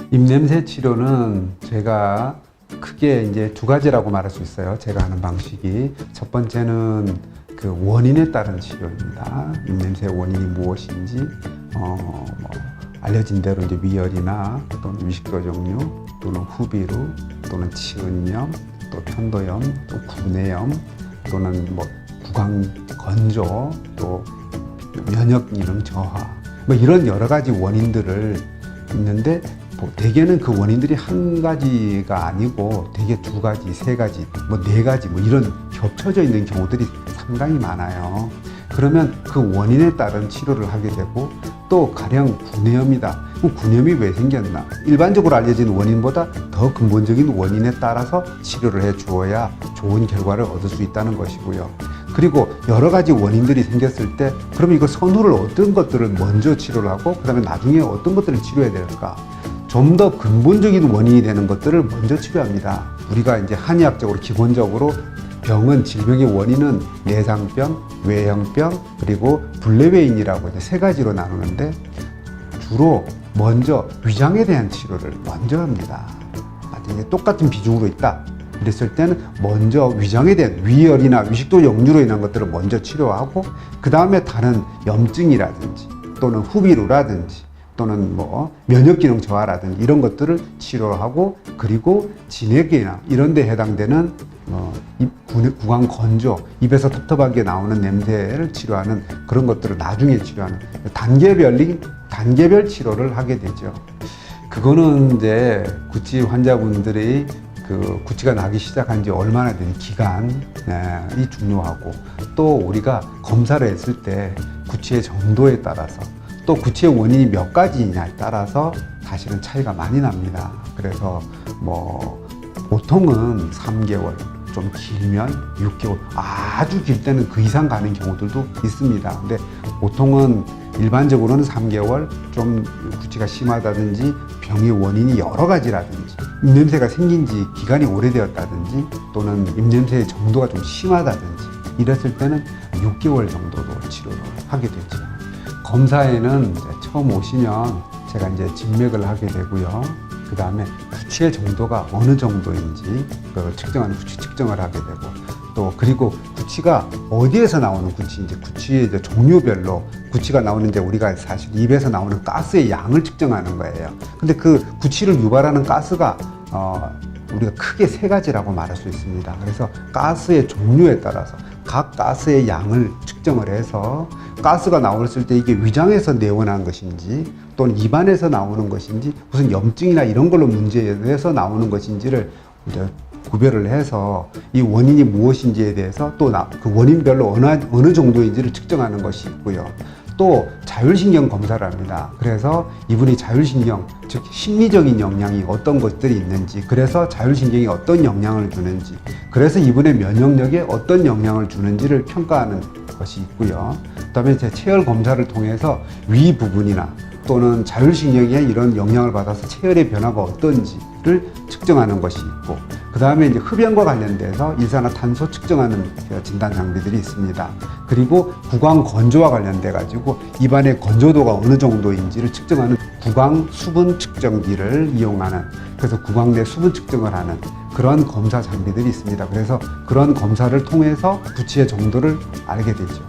입냄새 치료는 제가 크게 이제 두 가지라고 말할 수 있어요. 제가 하는 방식이. 첫 번째는 그 원인에 따른 치료입니다. 입냄새의 원인이 무엇인지, 알려진 대로 이제 위열이나 또는 위식도 종류, 또는 후비루, 또는 치은염, 또 편도염, 또 구내염, 또는 구강 건조, 또 면역 기능 저하, 이런 여러 가지 원인들을 있는데, 대개는 그 원인들이 한 가지가 아니고 대개 두 가지, 세 가지, 네 가지 이런 겹쳐져 있는 경우들이 상당히 많아요. 그러면 그 원인에 따른 치료를 하게 되고, 또 가령 구내염이다. 구내염이 왜 생겼나? 일반적으로 알려진 원인보다 더 근본적인 원인에 따라서 치료를 해 주어야 좋은 결과를 얻을 수 있다는 것이고요. 그리고 여러 가지 원인들이 생겼을 때, 그러면 이거 선후를 어떤 것들을 먼저 치료를 하고, 그 다음에 나중에 어떤 것들을 치료해야 될까? 좀 더 근본적인 원인이 되는 것들을 먼저 치료합니다. 우리가 이제 한의학적으로 기본적으로 질병의 원인은 내상병, 외형병, 그리고 불내외인이라고 이제 세 가지로 나누는데, 주로 먼저 위장에 대한 치료를 먼저 합니다. 똑같은 비중으로 있다. 그랬을 때는 먼저 위장에 대한 위열이나 위식도 역류로 인한 것들을 먼저 치료하고, 그 다음에 다른 염증이라든지 또는 후비루라든지 또는 면역기능 저하라든지 이런 것들을 치료하고, 그리고 진액이나 이런 데 해당되는 구강 건조, 입에서 텁텁하게 나오는 냄새를 치료하는 그런 것들을 나중에 치료하는 단계별 치료를 하게 되죠. 그거는 이제 구취 환자분들이 구취가 나기 시작한 지 얼마나 된 기간이 중요하고, 또 우리가 검사를 했을 때 구취의 정도에 따라서, 또 구취의 원인이 몇 가지냐에 따라서 사실은 차이가 많이 납니다. 그래서 보통은 3개월, 좀 길면 6개월, 아주 길 때는 그 이상 가는 경우들도 있습니다. 근데 보통은 일반적으로는 3개월, 좀 구취가 심하다든지 병의 원인이 여러 가지라든지 입냄새가 생긴 지 기간이 오래되었다든지 또는 입냄새의 정도가 좀 심하다든지 이랬을 때는 6개월 정도도 치료를 하게 되죠. 검사에는 이제 처음 오시면 제가 이제 진맥을 하게 되고요. 그 다음에 구취의 정도가 어느 정도인지 그걸 측정하는 구취 측정을 하게 되고, 또 그리고 구취가 어디에서 나오는 구취인지, 구취의 이제 종류별로 구취가 나오는데, 우리가 사실 입에서 나오는 가스의 양을 측정하는 거예요. 근데 그 구취를 유발하는 가스가 우리가 크게 세 가지라고 말할 수 있습니다. 그래서 가스의 종류에 따라서 각 가스의 양을 측정을 해서, 가스가 나왔을 때 이게 위장에서 내원한 것인지 또는 입안에서 나오는 것인지 무슨 염증이나 이런 걸로 문제에서 나오는 것인지를 이제 구별을 해서 이 원인이 무엇인지에 대해서 또 그 원인별로 어느 정도인지를 측정하는 것이 있고요. 또 자율신경 검사를 합니다. 그래서 이분이 자율신경, 즉 심리적인 영향이 어떤 것들이 있는지, 그래서 자율신경이 어떤 영향을 주는지, 그래서 이분의 면역력에 어떤 영향을 주는지를 평가하는 것이 있고요. 그다음에 제 체열 검사를 통해서 위 부분이나 또는 자율신경에 이런 영향을 받아서 체열의 변화가 어떤지를 측정하는 것이 있고, 그 다음에 이제 흡연과 관련돼서 일산화탄소 측정하는 진단 장비들이 있습니다. 그리고 구강 건조와 관련돼 가지고 입안의 건조도가 어느 정도인지를 측정하는 구강 수분 측정기를 이용하는, 그래서 구강 내 수분 측정을 하는 그런 검사 장비들이 있습니다. 그래서 그런 검사를 통해서 구취의 정도를 알게 되죠.